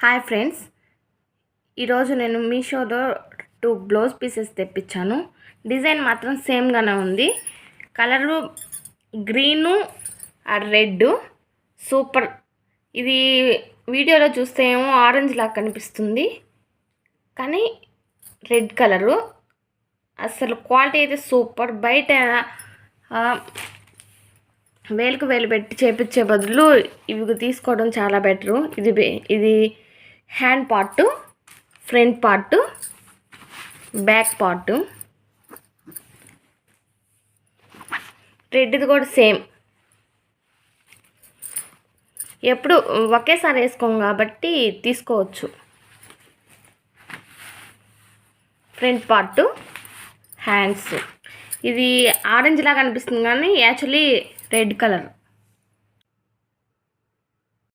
Hi friends, ఈరోజు నేను మీషోలో 2 బ్లౌజ్ పీసెస్ తెప్పించాను. డిజైన్ మాత్రం సేమ్గానే ఉంది. Colour green red super. ఇది వీడియోలో చూస్తే ఏమో ఆరెంజ్ లాగా కనిపిస్తుంది, కానీ రెడ్ కలరు. అసలు క్వాలిటీ అయితే సూపర్. బయట వేలకు వేలు పెట్టి చేపించే బదులు ఇవి తీసుకోవడం చాలా బెటరు. ఇది hand part, front part, back part. Reddy కూడా సేమ్. ఎప్పుడు ఒకేసారి వేసుకోం కాబట్టి తీసుకోవచ్చు. Front part, hands. ఇది ఆరెంజ్ లాగా అనిపిస్తుంది కానీ యాక్చువల్లీ రెడ్ కలర్.